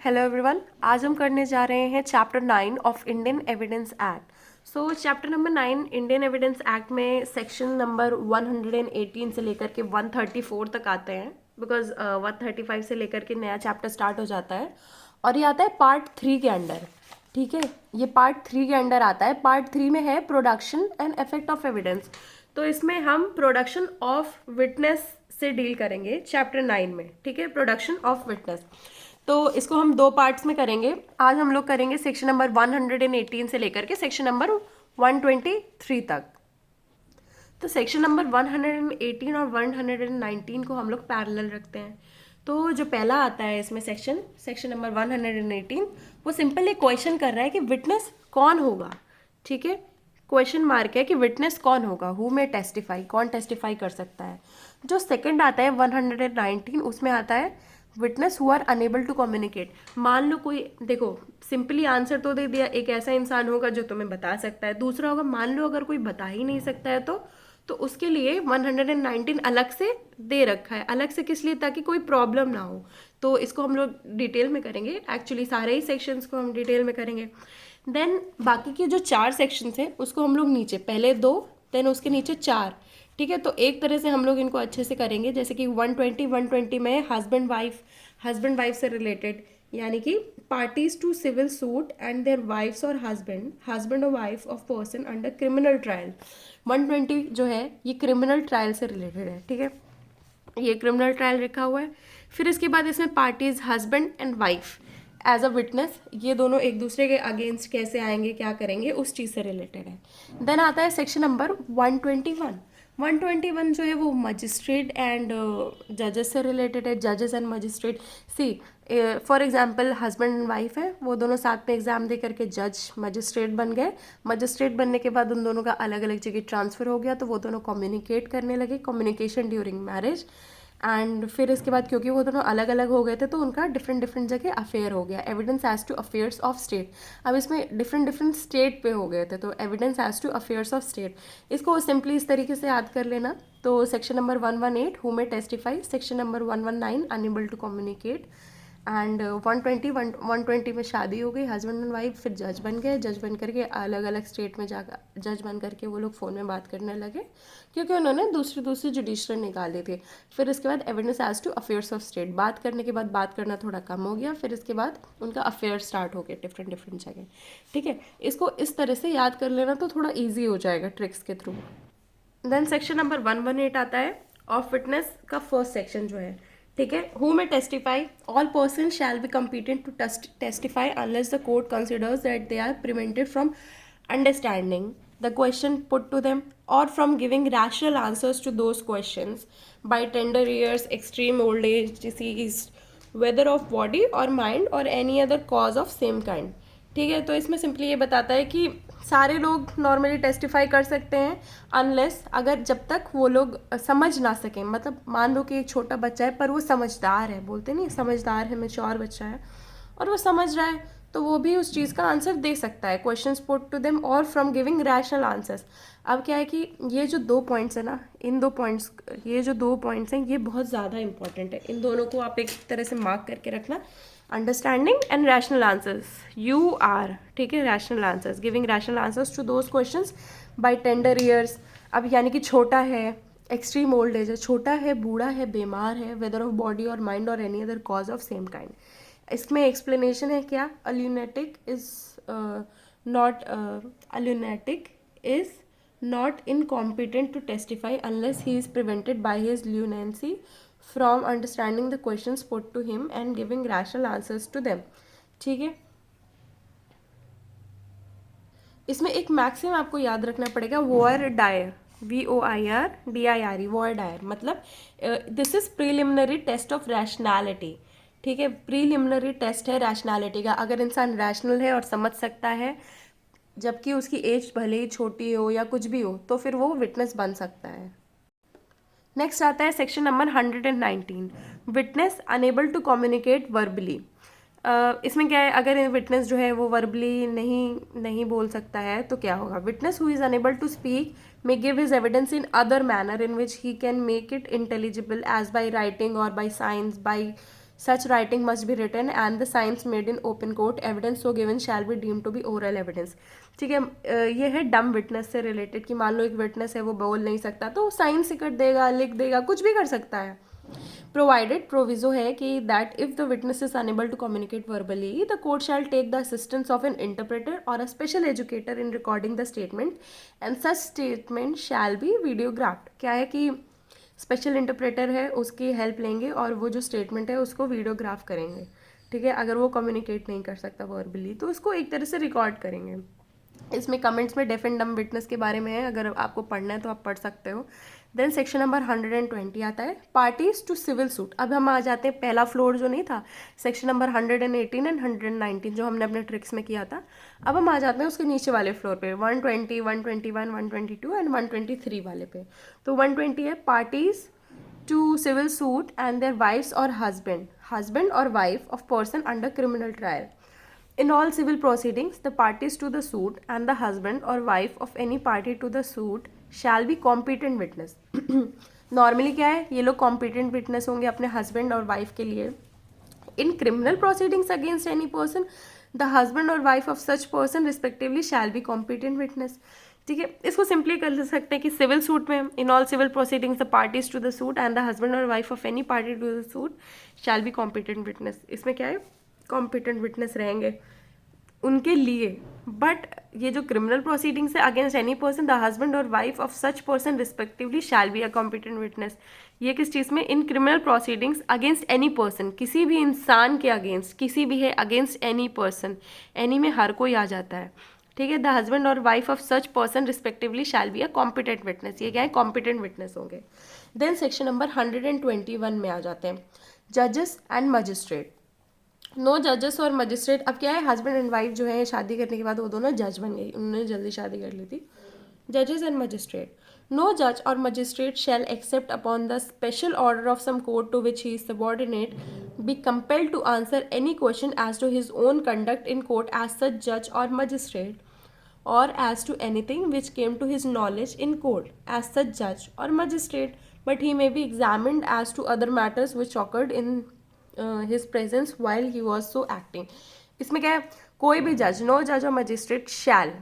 Hello everyone, आज हम करने जा रहे हैं chapter 9 of Indian evidence act. So chapter number 9 Indian evidence act में सेक्शन नंबर 118 से लेकर के 134 तक आते हैं, बिकॉज 135 से लेकर के नया चैप्टर स्टार्ट हो जाता है और ये आता है पार्ट 3 के अंडर। ठीक है, ये पार्ट 3 के अंडर आता है। पार्ट 3 में है production and effect of evidence. तो इसमें हम प्रोडक्शन ऑफ विटनेस से डील करेंगे चैप्टर 9 में। ठीक है, प्रोडक्शन ऑफ विटनेस। तो इसको हम दो पार्ट्स में करेंगे। आज हम लोग करेंगे सेक्शन नंबर 118 से लेकर के सेक्शन नंबर 123 तक। तो सेक्शन नंबर 118 और 119 को हम लोग पैरेलल रखते हैं। तो जो पहला आता है इसमें सेक्शन नंबर 118, वो सिंपल एक क्वेश्चन कर रहा है कि विटनेस कौन होगा। ठीक है, क्वेश्चन मार्क है कि विटनेस कौन होगा, हु में टेस्टिफाई, कौन टेस्टिफाई कर सकता है। जो सेकंड आता है 119, उसमें आता है witness who are unable to communicate. मान लो कोई, देखो सिंपली आंसर तो दे दिया, एक ऐसा इंसान होगा जो तुम्हें बता सकता है। दूसरा होगा, मान लो अगर कोई बता ही नहीं सकता है तो उसके लिए 119 अलग से दे रखा है। अलग से किस लिए? ताकि कोई प्रॉब्लम ना हो। तो इसको हम लोग डिटेल में करेंगे, एक्चुअली सारे ही सेक्शंस को हम डिटेल में करेंगे। देन बाकी के जो 4 सेक्शंस हैं उसको हम लोग नीचे, पहले 2 देन उसके नीचे 4। ठीक है, तो एक तरह से हम लोग इनको अच्छे से करेंगे। जैसे कि 120 में हस्बैंड वाइफ से रिलेटेड, यानी कि parties to civil suit and their wives or husband or wife of person under criminal trial. 120 जो है ये क्रिमिनल ट्रायल से रिलेटेड है। ठीक है, ये क्रिमिनल ट्रायल लिखा हुआ है। फिर इसके बाद इसमें parties husband and wife as a witness, ये दोनों एक दूसरे के अगेंस्ट कैसे आएंगे, क्या करेंगे, उस चीज़ से रिलेटेड है। देन आता है सेक्शन नंबर 121। 121 जो है वो मजिस्ट्रेट एंड जजेस से रिलेटेड है, जजेस and magistrate. See for example husband and wife है, वो दोनों साथ में एग्जाम दे करके जज मजिस्ट्रेट बन गए। मजिस्ट्रेट बनने के बाद उन दोनों का अलग अलग जगह ट्रांसफ़र हो गया, तो वो दोनों कम्युनिकेट करने लगे, कम्युनिकेशन ड्यूरिंग मैरिज। एंड फिर इसके बाद क्योंकि वो दोनों अलग अलग हो गए थे तो उनका डिफरेंट जगह अफेयर हो गया, evidence as to affairs of state. अब इसमें डिफरेंट स्टेट पे हो गए थे, तो evidence as to affairs of state, इसको सिंपली इस तरीके से याद कर लेना। तो section number 118 who may testify, section number 119 unable to communicate, and 120 में शादी हो गई, हस्बैंड एंड वाइफ, फिर जज बन गए। जज बन करके अलग अलग स्टेट में जाकर जज बन करके वो लोग फ़ोन में बात करने लगे क्योंकि उन्होंने दूसरी जुडिशरी निकाले थे। फिर इसके बाद evidence as to affairs of state, बात करने के बाद बात करना थोड़ा कम हो गया, फिर इसके बाद उनका अफेयर स्टार्ट हो गया डिफरेंट जगह। ठीक है, इसको इस तरह से याद कर लेना तो थोड़ा ईजी हो जाएगा ट्रिक्स के थ्रू। देन सेक्शन नंबर 118 आता है ऑफ विटनेस का फर्स्ट सेक्शन जो है। ठीक है, who may testify, all person shall be competent to testify unless the court considers that they are prevented from understanding the question put to them or from giving rational answers to those questions by tender years, extreme old age, disease, whether of body or mind or any other cause of same kind। ठीक है, तो इसमें simply ये बताता है कि सारे लोग नॉर्मली टेस्टिफाई कर सकते हैं अनलेस, अगर जब तक वो लोग समझ ना सकें। मतलब मान लो कि एक छोटा बच्चा है पर वो समझदार है, बोलते नहीं समझदार है, मैच्योर बच्चा है और वो समझ रहा है, तो वो भी उस चीज़ का आंसर दे सकता है। क्वेश्चंस पुट टू देम और फ्रॉम गिविंग रैशनल आंसर्स। अब क्या है कि ये जो 2 पॉइंट्स है ना, इन 2 पॉइंट्स, ये जो 2 पॉइंट्स हैं ये बहुत ज़्यादा इंपॉर्टेंट है। इन दोनों को आप एक तरह से मार्क करके रखना, understanding and rational answers, you are. ठीक है, rational answers, giving rational answers to those questions by tender years. अब यानी कि छोटा है, एक्सट्रीम ओल्ड एज है, छोटा है, बूढ़ा है, बीमार है, वेदर ऑफ बॉडी और माइंड और any other cause of same kind. इसमें एक्सप्लेनेशन है क्या, अ lunatic is not incompetent to testify unless he is prevented by his lunacy from understanding the questions put to him and giving rational answers to them। ठीक है, इसमें एक maxim आपको याद रखना पड़ेगा, voir dire, VOIRDIRE, voir dire, मतलब this is preliminary test of rationality. ठीक है, प्रीलिमिनरी टेस्ट है रैशनैलिटी का। अगर इंसान रैशनल है और समझ सकता है जबकि उसकी एज भले ही छोटी हो या कुछ भी हो, तो फिर वो विटनेस बन सकता है। नेक्स्ट आता है section number 119, witness unable to communicate verbally. इसमें क्या है, अगर विटनेस जो है वो वर्बली नहीं बोल सकता है तो क्या होगा। Witness who is unable to speak may give his evidence in other manner in which he can make it intelligible as by writing or by signs, by such writing must be written and the signs made in open court evidence so given shall be deem to be oral evidence. ठीक है, ये है डम witness से related कि मान लो एक witness है वो बोल नहीं सकता तो साइन से कर देगा, लिख देगा, कुछ भी कर सकता है। प्रोवाइडेड प्रोविजो है कि that if the witness is unable to communicate verbally the court shall take the assistance of an interpreter or a special educator in recording the statement and such statement shall be videographed. क्या है कि special interpreter है उसकी help लेंगे और वो जो statement है उसको वीडियोग्राफ करेंगे। ठीक है, अगर वो कम्युनिकेट नहीं कर सकता वर्बली तो उसको एक तरह से रिकॉर्ड करेंगे। इसमें कमेंट्स में डेफ एंड डम विटनेस के बारे में है, अगर आपको पढ़ना है तो आप पढ़ सकते हो। देन सेक्शन नंबर 120 आता है पार्टीज टू सिविल सूट। अब हम आ जाते हैं पहला फ्लोर जो नहीं था, सेक्शन नंबर 118 एंड 119 जो हमने अपने ट्रिक्स में किया था, अब हम आ जाते हैं उसके नीचे वाले फ्लोर पे 120, 121, 122 एंड 123 वाले पे। तो 120 है parties to civil suit and their wives or husband or wife of person under criminal trial. In all civil proceedings, the parties to the suit and the husband or wife of any party to the suit shall be competent witness. Normally क्या है, ये लोग competent witness होंगे अपने husband और wife के लिए. In criminal proceedings against any person, the husband or wife of such person respectively shall be competent witness. ठीक है, इसको सिंपली कर सकते हैं कि सिविल सूट में in all civil proceedings the parties to the suit and the husband or wife of any party to the suit shall be competent witness. इसमें क्या है, कॉम्पिटेंट विटनेस रहेंगे उनके लिए। बट ये जो क्रिमिनल प्रोसीडिंग्स है against any person the husband or wife of such person respectively shall be a competent witness. ये किस चीज़ में, in criminal proceedings against any person, किसी भी इंसान के अगेंस्ट, किसी भी है अगेंस्ट एनी पर्सन, एनी में हर कोई आ जाता है। ठीक है, the husband or wife of such person respectively shall be a competent witness. ये क्या है, कॉम्पिटेंट विटनेस होंगे। देन सेक्शन नंबर 121 में आ जाते हैं जजेस एंड मजिस्ट्रेट। नो जजेस और मजिस्ट्रेट। अब क्या है, हस्बैंड एंड वाइफ जो है शादी करने के बाद वो दोनों जज बन गई, उन्होंने जल्दी शादी कर ली थी। जजेस एंड मजिस्ट्रेट, नो जज और magistrate shell accept upon the special order of some court to which he is subordinate B compelled to answer any question as to his own conduct in court as such जज और magistrate or as to anything which came to his knowledge in court as such judge or magistrate, but he may be examined as to other matters which occurred in his presence while he was so acting. इसमें क्या है, कोई भी जज, no जज और magistrate शैल,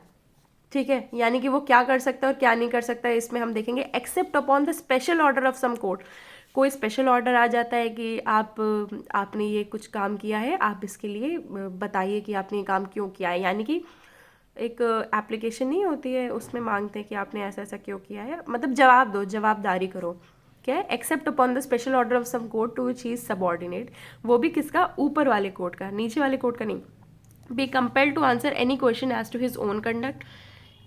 ठीक है, यानी कि वो क्या कर सकता है और क्या नहीं कर सकता है इसमें हम देखेंगे। Except upon the special order of some court, कोई स्पेशल ऑर्डर आ जाता है कि आपने ये कुछ काम किया है, आप इसके लिए बताइए कि आपने ये काम क्यों किया है। यानी कि एक एप्लीकेशन नहीं होती है उसमें मांगते हैं कि आपने ऐसा ऐसा क्यों किया है, मतलब जवाब दो, जवाबदारी करो। क्या है, except upon the special order of some court to which he is subordinate, वो भी किसका, ऊपर वाले कोर्ट का, नीचे वाले कोर्ट का नहीं। Be compelled to answer any question as to his own conduct,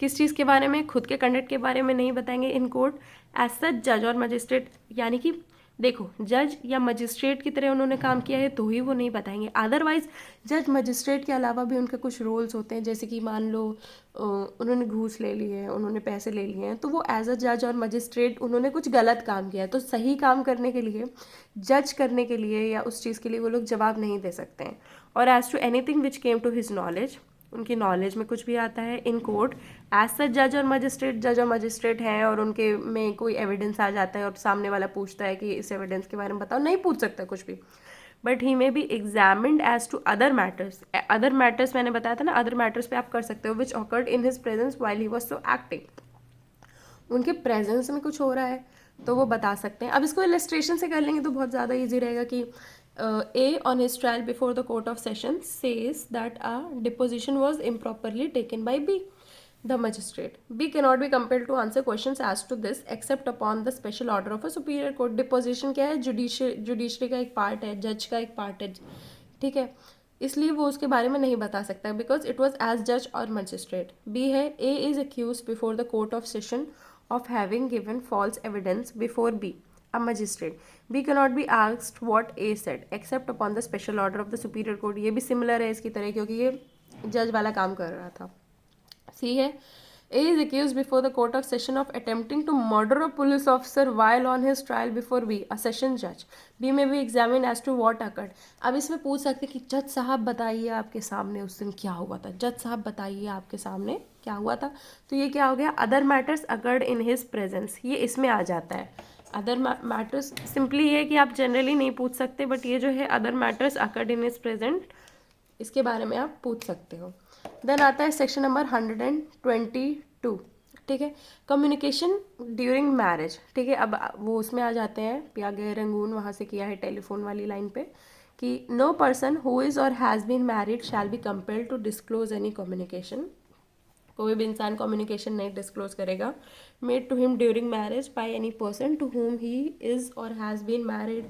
किस चीज़ के बारे में, खुद के कंडक्ट के बारे में नहीं बताएंगे इन कोर्ट। एज सच जज और मजिस्ट्रेट, यानी कि देखो जज या मजिस्ट्रेट की तरह उन्होंने काम किया है तो ही वो नहीं बताएंगे, अदरवाइज जज मजिस्ट्रेट के अलावा भी उनके कुछ रोल्स होते हैं, जैसे कि मान लो उन्होंने घूस ले लिए हैं, उन्होंने पैसे ले लिए हैं, तो वो एज अ जज और मजिस्ट्रेट उन्होंने कुछ गलत काम किया है, तो सही काम करने के लिए, जज करने के लिए या उस चीज़ के लिए वो लोग जवाब नहीं दे सकते हैं। और as to anything which came to his knowledge, उनकी नॉलेज में कुछ भी आता है इन कोर्ट एज सच जज और मजिस्ट्रेट हैं और उनके में कोई एविडेंस आ जाता है और सामने वाला पूछता है कि इस एविडेंस के बारे में बताओ, नहीं पूछ सकता कुछ भी। But he may be examined as to other matters मैंने बताया था ना, अदर मैटर्स पे आप कर सकते हो which occurred in his presence while he was so acting, उनके प्रेजेंस में कुछ हो रहा है तो वो बता सकते हैं। अब इसको इलस्ट्रेशन से कर लेंगे तो बहुत ज़्यादा ईजी रहेगा कि A on his trial before the court of session says that a deposition was improperly taken by B, the magistrate. B cannot be compelled to answer questions as to this except upon the special order of a superior court. Deposition क्या है, judiciary का एक part है, जज का एक part है, ठीक है, इसलिए वो उसके बारे में नहीं बता सकता बिकॉज इट वॉज एज जज और मजिस्ट्रेट। बी है, A is accused before the court of session of having given false evidence before B, a magistrate. B cannot be asked what A said except upon the special order of the superior court. ये भी similar है इसकी तरह क्योंकि ये जज वाला काम कर रहा था। C है, A is accused before the court of session of attempting to murder a police officer while on his trial before B, a session judge. B may be examined as to what occurred. अब इसमें पूछ सकते कि जज साहब बताइए आपके सामने उस दिन क्या हुआ था, जज साहब बताइए आपके सामने क्या हुआ था, तो ये क्या हो गया, other matters occurred in his presence, ये इसमें आ जाता है। अदर मैटर्स सिंपली ये है कि आप जनरली नहीं पूछ सकते, बट ये जो है other matters occurred in is present, इसके बारे में आप पूछ सकते हो। देन आता है सेक्शन नंबर 122, ठीक है, कम्युनिकेशन ड्यूरिंग मैरिज, ठीक है। अब वो उसमें आ जाते हैं, पिया गए रंगून वहाँ से किया है टेलीफोन वाली लाइन पे कि no person who is or has been married shall be compelled to disclose any communication, कोई भी इंसान कम्युनिकेशन नहीं डिस्क्लोज करेगा made to him during marriage by any person to whom he is or has been married,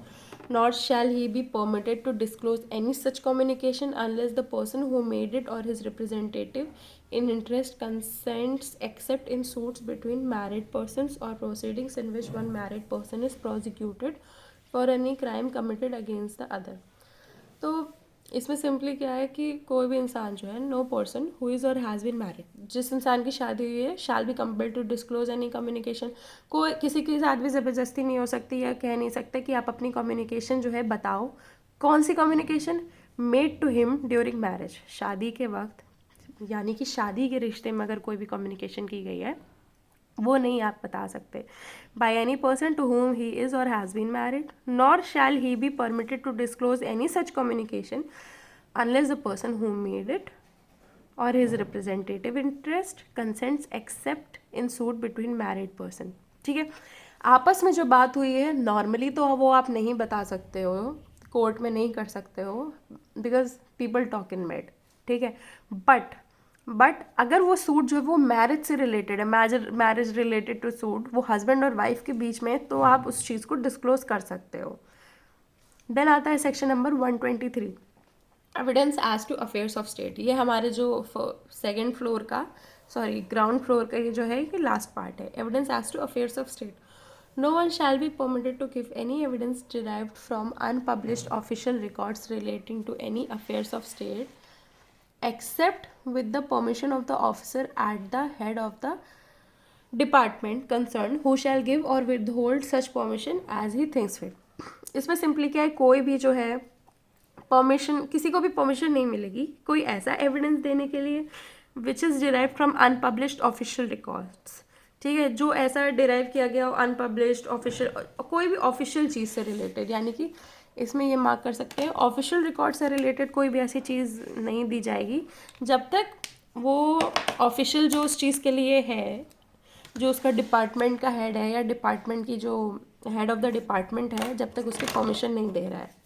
nor shall he be permitted to disclose any such communication unless the person who made it or his representative in interest consents, except in suits between married persons or proceedings in which one married person is prosecuted for any crime committed against the other। तो इसमें simply क्या है कि कोई भी इंसान जो है, no person who is or has been married, जिस इंसान की शादी हुई है, shall be compelled to disclose any communication, कोई किसी के साथ भी ज़बरदस्ती नहीं हो सकती या कह नहीं सकते कि आप अपनी कम्युनिकेशन जो है बताओ। कौन सी communication? Made to him during marriage, शादी के वक्त, यानी कि शादी के रिश्ते में अगर कोई भी कम्युनिकेशन की गई है वो नहीं आप बता सकते। By any person to whom he is or has been married, nor shall he be permitted to disclose any such communication unless the person who made it or his representative interest consents except in suit between married person, ठीक है। आपस में जो बात हुई है normally तो वो आप नहीं बता सकते हो, कोर्ट में नहीं कर सकते हो, because people talk in made, ठीक है। बट अगर वो सूट जो है वो मैरिज से रिलेटेड है, मैरिज रिलेटेड टू सूट, वो हस्बैंड और वाइफ के बीच में, तो आप उस चीज़ को डिस्क्लोज कर सकते हो। देन आता है section number 123, evidence as to affairs of state. ये हमारे जो सेकेंड फ्लोर का, सॉरी ग्राउंड फ्लोर का ये जो है ये लास्ट पार्ट है, evidence as to affairs of state. No one shall be permitted to give any evidence derived from unpublished official records relating to any affairs of state except with the permission of the officer at the head of the department concerned, who shall give or withhold such permission as he thinks fit। इसमें simply क्या है, कोई भी जो है permission, किसी को भी परमिशन नहीं मिलेगी कोई ऐसा एविडेंस देने के लिए which is derive from unpublished official records, ठीक है, जो ऐसा डिराइव किया गया हो अनपब्लिश्ड ऑफिशियल, कोई भी ऑफिशियल चीज़ से रिलेटेड, यानी कि इसमें ये मार्क कर सकते हैं ऑफिशियल रिकॉर्ड से रिलेटेड कोई भी ऐसी चीज़ नहीं दी जाएगी जब तक वो ऑफिशियल जो उस चीज़ के लिए है, जो उसका डिपार्टमेंट का हेड है या डिपार्टमेंट की जो हेड ऑफ द डिपार्टमेंट है, जब तक उसकी परमिशन नहीं दे रहा है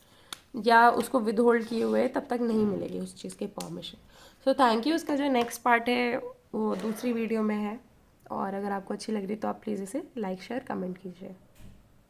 या उसको विद होल्ड किए हुए तब तक नहीं मिलेगी उस चीज़ की परमिशन। So thank you. उसका जो नेक्स्ट पार्ट है वो दूसरी वीडियो में है, और अगर आपको अच्छी लग रही तो आप प्लीज़ इसे लाइक शेयर कमेंट कीजिए।